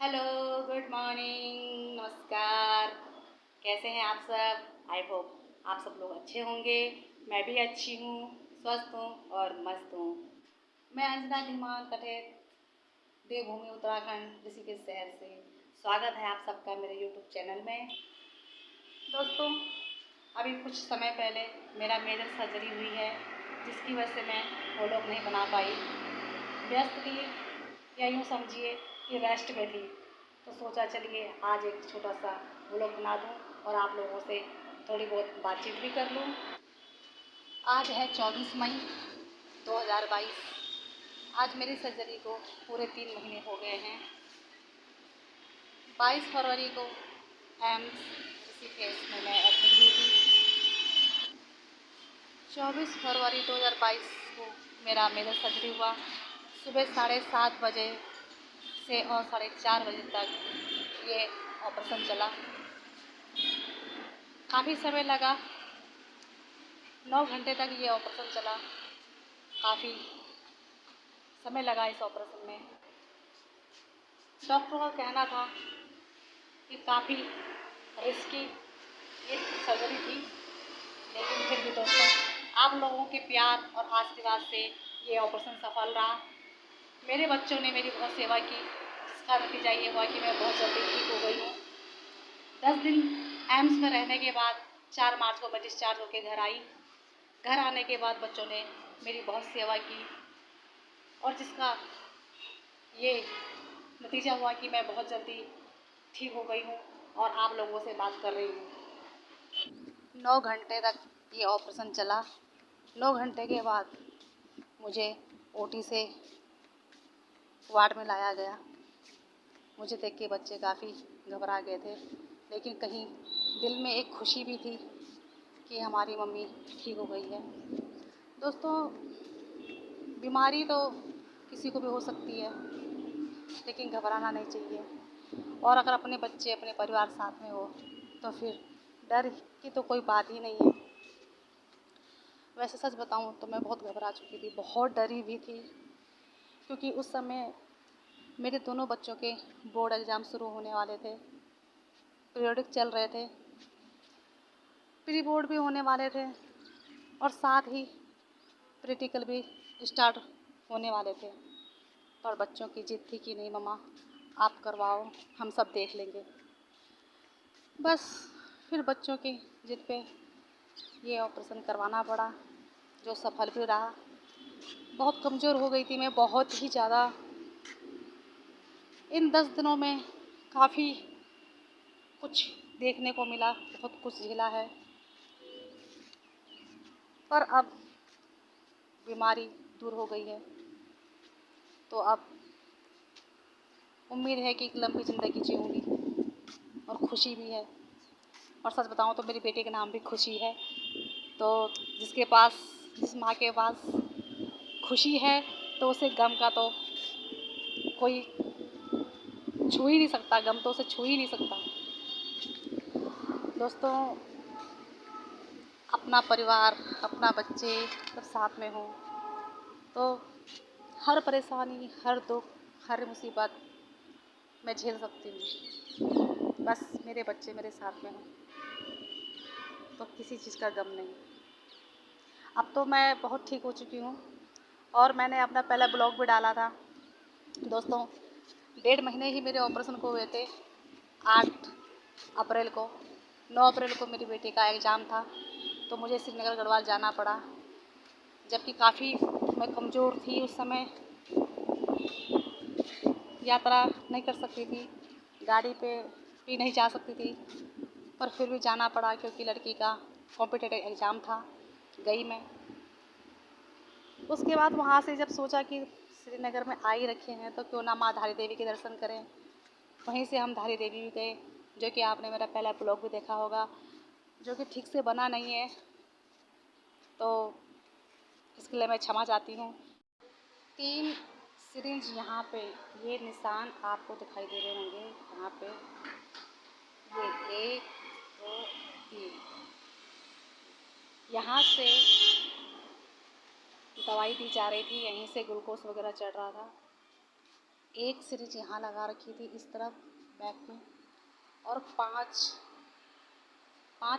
Hello, good morning, नमस्कार। कैसे हैं आप सब? आई होप आप सब लोग अच्छे होंगे। मैं भी अच्छी हूँ, स्वस्थ हूँ और मस्त हूँ। मैं अंजना धीमान कटेर, देवभूमि उत्तराखंड ऋषिकेश शहर से। स्वागत है आप सबका मेरे यूट्यूब चैनल में। दोस्तों, अभी कुछ समय पहले मेरा मेजर सर्जरी हुई है, जिसकी वजह से मैं व्लॉग नहीं बना पाई। व्यस्त थी, या यूँ समझिए कि रेस्ट में थी। तो सोचा चलिए आज एक छोटा सा व्लॉग बना दूँ और आप लोगों से थोड़ी बहुत बातचीत भी कर लूँ। आज है 24 मई 2022। आज मेरी सर्जरी को पूरे 3 महीने हो गए हैं। 22 फरवरी को एम्स ऋषिकेश में मैं एडमिट हुई थी। 24 फरवरी 2022 को मेरा मेजर सर्जरी हुआ। सुबह 7:30 बजे से और 4:30 बजे तक ये ऑपरेशन चला। काफ़ी समय लगा, 9 घंटे तक ये ऑपरेशन चला। काफ़ी समय लगा इस ऑपरेशन में। डॉक्टरों का कहना था कि काफ़ी रिस्की ये सर्जरी थी, लेकिन फिर भी दोस्तों, आप लोगों के प्यार और आशीर्वाद से ये ऑपरेशन सफल रहा। मेरे बच्चों ने मेरी बहुत सेवा की, जिसका नतीजा ये हुआ कि मैं बहुत जल्दी ठीक हो गई हूँ। 10 दिन एम्स में रहने के बाद 4 मार्च को मैं डिस्चार्ज होकर घर आई। घर आने के बाद बच्चों ने मेरी बहुत सेवा की और जिसका ये नतीजा हुआ कि मैं बहुत जल्दी ठीक हो गई हूँ और आप लोगों से बात कर रही हूँ। 9 घंटे तक ये ऑपरेशन चला। 9 घंटे के बाद मुझे ओटी से वार्ड में लाया गया। मुझे देख के बच्चे काफ़ी घबरा गए थे, लेकिन कहीं दिल में एक खुशी भी थी कि हमारी मम्मी ठीक हो गई है। दोस्तों, बीमारी तो किसी को भी हो सकती है, लेकिन घबराना नहीं चाहिए। और अगर अपने बच्चे अपने परिवार साथ में हो तो फिर डर की तो कोई बात ही नहीं है। वैसे सच बताऊं तो मैं बहुत घबरा चुकी थी, बहुत डरी भी थी, क्योंकि उस समय मेरे दोनों बच्चों के बोर्ड एग्ज़ाम शुरू होने वाले थे। पीरियडिक चल रहे थे, प्री बोर्ड भी होने वाले थे और साथ ही प्रैक्टिकल भी स्टार्ट होने वाले थे। पर बच्चों की जिद थी कि नहीं मम्मा, आप करवाओ, हम सब देख लेंगे। बस फिर बच्चों की जिद पे ये ऑपरेशन करवाना पड़ा, जो सफल भी रहा। बहुत कमज़ोर हो गई थी मैं, बहुत ही ज़्यादा। इन 10 दिनों में काफ़ी कुछ देखने को मिला, बहुत कुछ झेला है, पर अब बीमारी दूर हो गई है। तो अब उम्मीद है कि एक लंबी ज़िंदगी जीऊँगी और खुशी भी है। और सच बताऊँ तो मेरी बेटी का नाम भी खुशी है। तो जिस माँ के पास खुशी है तो उसे गम का तो कोई छू ही नहीं सकता, गम तो उसे छू ही नहीं सकता। दोस्तों, अपना परिवार, अपना बच्चे सब साथ में हो तो हर परेशानी, हर दुख, हर मुसीबत मैं झेल सकती हूँ। बस मेरे बच्चे मेरे साथ में हों तो किसी चीज़ का गम नहीं। अब तो मैं बहुत ठीक हो चुकी हूँ और मैंने अपना पहला ब्लॉग भी डाला था। दोस्तों, 1.5 महीने ही मेरे ऑपरेशन को हुए थे। 8 अप्रैल को 9 अप्रैल को मेरी बेटी का एग्ज़ाम था, तो मुझे श्रीनगर गढ़वाल जाना पड़ा, जबकि काफ़ी मैं कमज़ोर थी उस समय। यात्रा नहीं कर सकती थी, गाड़ी पे भी नहीं जा सकती थी, पर फिर भी जाना पड़ा क्योंकि लड़की का कॉम्पिटिटिव एग्ज़ाम था। गई मैं। उसके बाद वहाँ से जब सोचा कि श्रीनगर में आ ही रखे हैं तो क्यों ना माँ धारी देवी के दर्शन करें। वहीं से हम धारी देवी भी गए, जो कि आपने मेरा पहला ब्लॉग भी देखा होगा, जो कि ठीक से बना नहीं है, तो इसके लिए मैं क्षमा चाहती हूँ। 3 सिरिंज यहाँ पे, ये निशान आपको दिखाई दे रहे होंगे यहाँ पे, ये 1 2 3, यहाँ से दवाई दी जा रही थी, यहीं से ग्लूकोज वगैरह चढ़ रहा था। एक सिरिंज यहाँ लगा रखी थी इस तरफ बैक में, और पाँच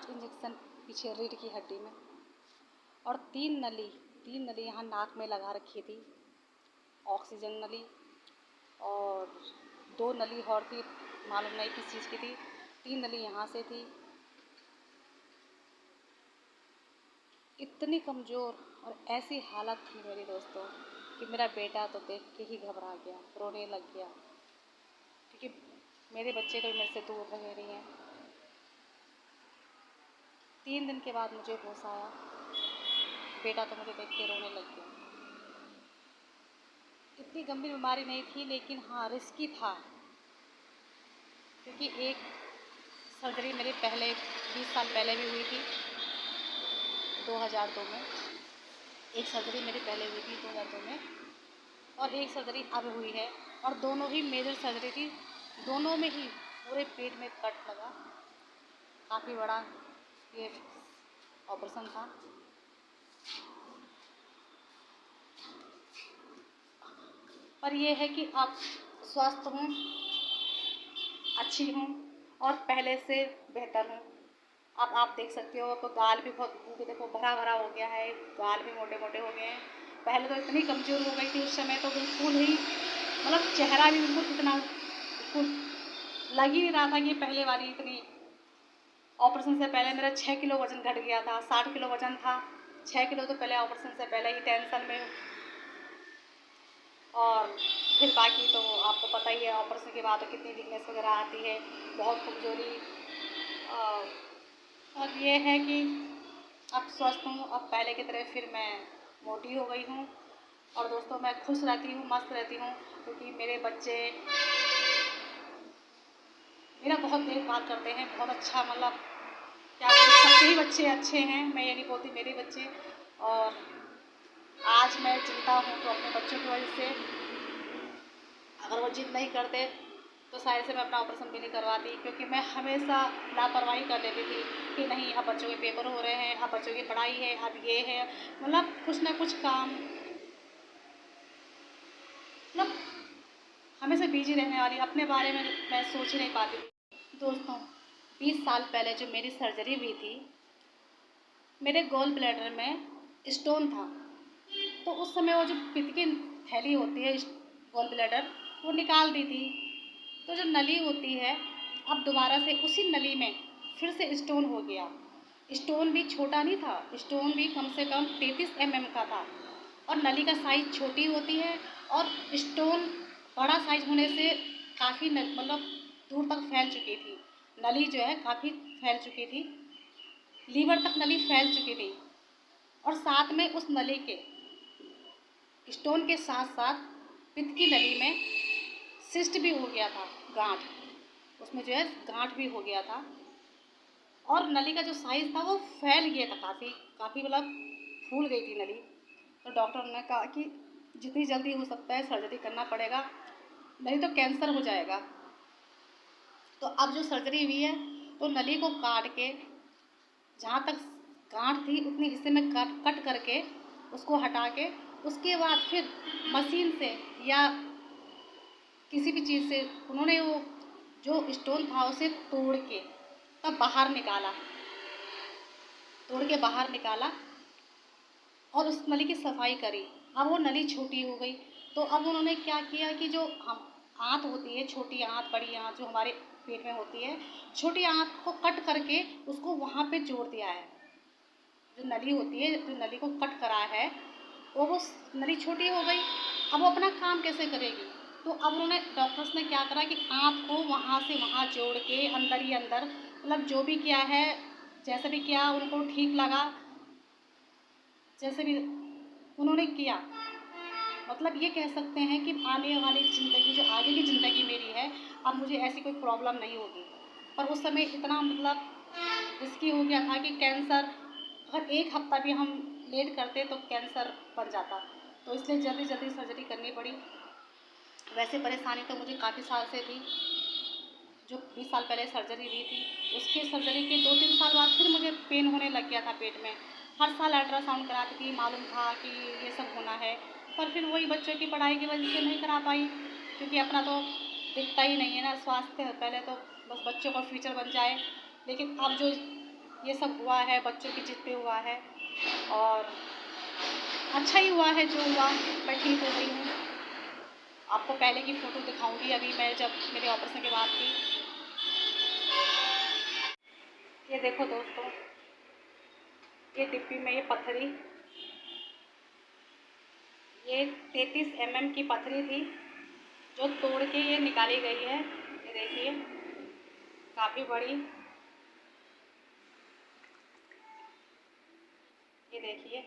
इंजेक्शन पीछे रीढ़ की हड्डी में, और तीन नली यहाँ नाक में लगा रखी थी, ऑक्सीजन नली, और दो नली और थी, मालूम नहीं किस चीज़ की थी, तीन नली यहाँ से थी। इतनी कमज़ोर और ऐसी हालत थी मेरी दोस्तों कि मेरा बेटा तो देख के ही घबरा गया, रोने लग गया, क्योंकि मेरे बच्चे तो मेरे से दूर रह रही हैं। 3 दिन के बाद मुझे होश आया, बेटा तो मुझे देख के रोने लग गया। इतनी गंभीर बीमारी नहीं थी, लेकिन हाँ रिस्की था, क्योंकि एक सर्जरी मेरे पहले 20 साल पहले भी हुई थी, 2002 में। एक सर्जरी मेरी पहले हुई थी 2002 में, और एक सर्जरी अब हुई है, और दोनों ही मेजर सर्जरी थी। दोनों में ही पूरे पेट में कट लगा, काफ़ी बड़ा ये ऑपरेशन था। पर यह है कि अब स्वस्थ हूँ, अच्छी हूँ, और पहले से बेहतर हूँ। अब आप देख सकते हो, तो गाल भी बहुत देखो भरा भरा हो गया है, गाल भी मोटे मोटे हो गए हैं। पहले तो इतनी कमज़ोर हो गई थी उस समय, तो बिल्कुल ही मतलब चेहरा भी बिल्कुल इतना बिल्कुल लग ही नहीं रहा था कि पहले वाली इतनी। ऑपरेशन से पहले मेरा 6 किलो वज़न घट गया था, 60 किलो वज़न था, 6 किलो तो पहले ऑपरेशन से पहले ही टेंशन में। और फिर बाकी तो आपको पता ही है, ऑपरेशन के बाद तो कितनी वीकनेस वगैरह आती है, बहुत कमज़ोरी। और ये है कि अब स्वस्थ हूँ, अब पहले की तरह फिर मैं मोटी हो गई हूँ। और दोस्तों मैं खुश रहती हूँ, मस्त रहती हूँ, क्योंकि मेरे बच्चे मेरा बहुत देखभाल करते हैं, बहुत अच्छा, मतलब क्या बोलूं, सबके ही बच्चे अच्छे हैं, मैं ये नहीं बोलती मेरे बच्चे। और आज मैं जिंदा हूँ तो अपने बच्चों की वजह से। अगर वो जिद नहीं करते तो शायद से मैं अपना ऑपरेशन भी नहीं करवाती, क्योंकि मैं हमेशा लापरवाही कर लेती थी कि नहीं अब बच्चों के पेपर हो रहे हैं, अब बच्चों की पढ़ाई है, अब ये है, मतलब कुछ ना कुछ काम, मतलब हमेशा बिजी रहने वाली, अपने बारे में मैं सोच ही नहीं पाती थी। दोस्तों 20 साल पहले जो मेरी सर्जरी हुई थी, मेरे गॉल ब्लैडर में स्टोन था, तो उस समय वो जो पित्त की थैली होती है गॉल ब्लैडर, वो निकाल दी थी। तो जो नली होती है, अब दोबारा से उसी नली में फिर से स्टोन हो गया। स्टोन भी छोटा नहीं था, स्टोन भी कम से कम 33 mm का था, और नली का साइज़ छोटी होती है, और स्टोन बड़ा साइज होने से काफ़ी मतलब दूर तक फैल चुकी थी। नली जो है काफ़ी फैल चुकी थी, लीवर तक नली फैल चुकी थी, और साथ में उस नली के स्टोन के साथ साथ पित्त की नली में सिस्ट भी हो गया था, गांठ, उसमें जो है गांठ भी हो गया था, और नली का जो साइज़ था वो फैल गया था, काफ़ी काफ़ी मतलब फूल गई थी नली। तो डॉक्टर ने कहा कि जितनी जल्दी हो सकता है सर्जरी करना पड़ेगा, नहीं तो कैंसर हो जाएगा। तो अब जो सर्जरी हुई है, तो नली को काट के जहाँ तक गांठ थी उतने हिस्से में कट करके उसको हटा के, उसके बाद फिर मशीन से या किसी भी चीज़ से उन्होंने वो जो स्टोन था उसे तोड़ के तब बाहर निकाला, तोड़ के बाहर निकाला, और उस नली की सफाई करी। अब वो नली छोटी हो गई, तो अब उन्होंने क्या किया कि जो हम आंत होती है, छोटी आंत बड़ी आंत जो हमारे पेट में होती है, छोटी आंत को कट करके उसको वहाँ पे जोड़ दिया है। जो नली होती है, जो नली को कट करा है, वो नली छोटी हो गई, अब वो अपना काम कैसे करेगी। तो अब उन्होंने डॉक्टर्स ने क्या करा कि आंत को वहाँ से वहाँ जोड़ के अंदर ही अंदर, मतलब जो भी किया है, जैसे भी किया उनको ठीक लगा, जैसे भी उन्होंने किया, मतलब ये कह सकते हैं कि आने वाली ज़िंदगी, जो आगे की ज़िंदगी मेरी है, अब मुझे ऐसी कोई प्रॉब्लम नहीं होगी। पर उस समय इतना मतलब रिस्की हो गया था कि कैंसर, अगर एक हफ्ता भी हम लेट करते तो कैंसर बन जाता, तो इसलिए जल्दी जल्दी सर्जरी करनी पड़ी। वैसे परेशानी तो मुझे काफ़ी साल से थी, जो 20 साल पहले सर्जरी हुई थी, उसके सर्जरी के 2-3 साल बाद फिर मुझे पेन होने लग गया था पेट में। हर साल अल्ट्रासाउंड कराती थी, मालूम था कि ये सब होना है, पर फिर वही बच्चों की पढ़ाई की वजह से नहीं करा पाई। क्योंकि अपना तो दिखता ही नहीं है ना स्वास्थ्य, पहले तो बस बच्चों का फ्यूचर बन जाए, लेकिन अब जो ये सब हुआ है बच्चों की जिद पे हुआ है, और अच्छा ही हुआ है जो हुआ, मैं ठीक हो गई हूँ। आपको पहले की फ़ोटो दिखाऊंगी अभी मैं जब मेरे ऑपरेशन के बाद की। ये देखो दोस्तों, ये डिब्बी में ये पत्थरी, ये 33 mm की पत्थरी थी जो तोड़ के ये निकाली गई है। ये देखिए काफ़ी बड़ी, ये देखिए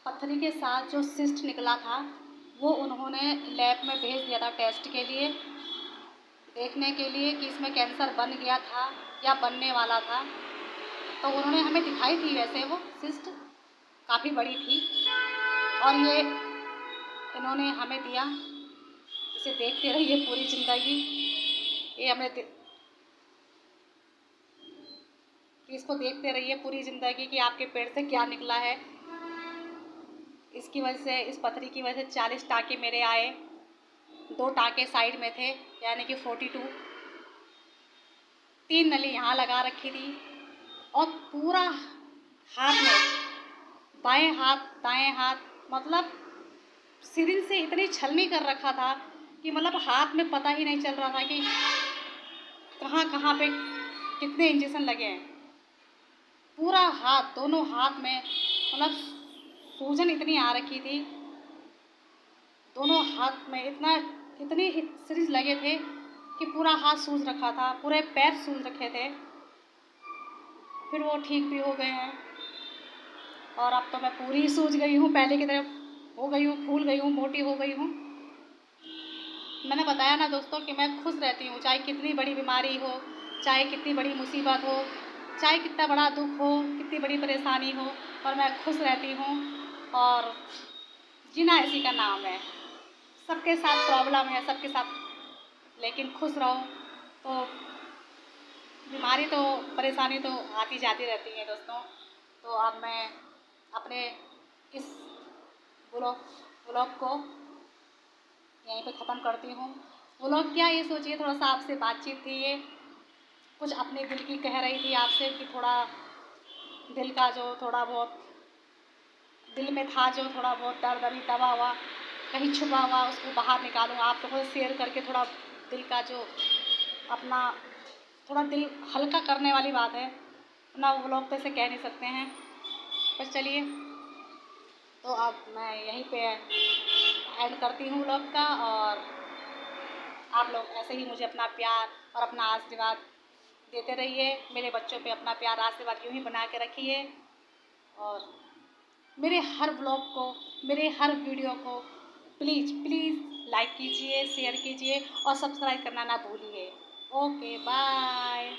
पत्थरी के साथ जो सिस्ट निकला था वो उन्होंने लैब में भेज दिया था टेस्ट के लिए, देखने के लिए कि इसमें कैंसर बन गया था या बनने वाला था। तो उन्होंने हमें दिखाई थी वैसे वो सिस्ट काफ़ी बड़ी थी, और ये इन्होंने हमें दिया, इसे देखते रहिए पूरी ज़िंदगी। ये हमें इसको देखते रहिए पूरी ज़िंदगी कि आपके पेट से क्या निकला है। इसकी वजह से, इस पथरी की वजह से 40 टाँके मेरे आए, 2 टाँके साइड में थे यानी कि 42, 3 नली यहाँ लगा रखी थी, और पूरा हाथ में, बाएं हाथ दाएं हाथ, मतलब सिरिंज से इतनी छलनी कर रखा था कि मतलब हाथ में पता ही नहीं चल रहा था कि कहाँ कहाँ पे कितने इंजेक्शन लगे हैं। पूरा हाथ, दोनों हाथ में मतलब सूजन इतनी आ रखी थी, दोनों हाथ में इतनी सिरिंज लगे थे कि पूरा हाथ सूज रखा था, पूरे पैर सूज रखे थे। फिर वो ठीक भी हो गए हैं, और अब तो मैं पूरी सूज गई हूँ, पहले की तरह हो गई हूँ, फूल गई हूँ, मोटी हो गई हूँ। मैंने बताया ना दोस्तों कि मैं खुश रहती हूँ, चाहे कितनी बड़ी बीमारी हो, चाहे कितनी बड़ी मुसीबत हो, चाहे कितना बड़ा दुख हो, कितनी बड़ी परेशानी हो, और मैं खुश रहती हूँ। और जीना इसी का नाम है। सबके साथ प्रॉब्लम है, सबके साथ, लेकिन खुश रहो। तो बीमारी तो, परेशानी तो आती जाती रहती है दोस्तों। तो अब मैं अपने इस ब्लॉग को यहीं पे ख़त्म करती हूँ। व्लॉग क्या, ये सोचिए थोड़ा सा आपसे बातचीत थी, ये कुछ अपने दिल की कह रही थी आपसे कि थोड़ा दिल का जो थोड़ा बहुत दिल में था, जो थोड़ा बहुत दर्द अभी दबा हुआ, कहीं छुपा हुआ, उसको बाहर निकालूँ, आप लोगों से शेयर करके थोड़ा दिल का जो अपना थोड़ा दिल हल्का करने वाली बात है ना, व्लॉग पे से कह नहीं सकते हैं। बस चलिए, तो अब मैं यहीं पे एंड करती हूँ व्लॉग का, और आप लोग ऐसे ही मुझे अपना प्यार और अपना आशीर्वाद देते रहिए। मेरे बच्चों पे अपना प्यार आशीर्वाद यूँ ही बना के रखिए, और मेरे हर व्लॉग को, मेरे हर वीडियो को प्लीज़ प्लीज़ लाइक कीजिए, शेयर कीजिए, और सब्सक्राइब करना ना भूलिए। Okay bye.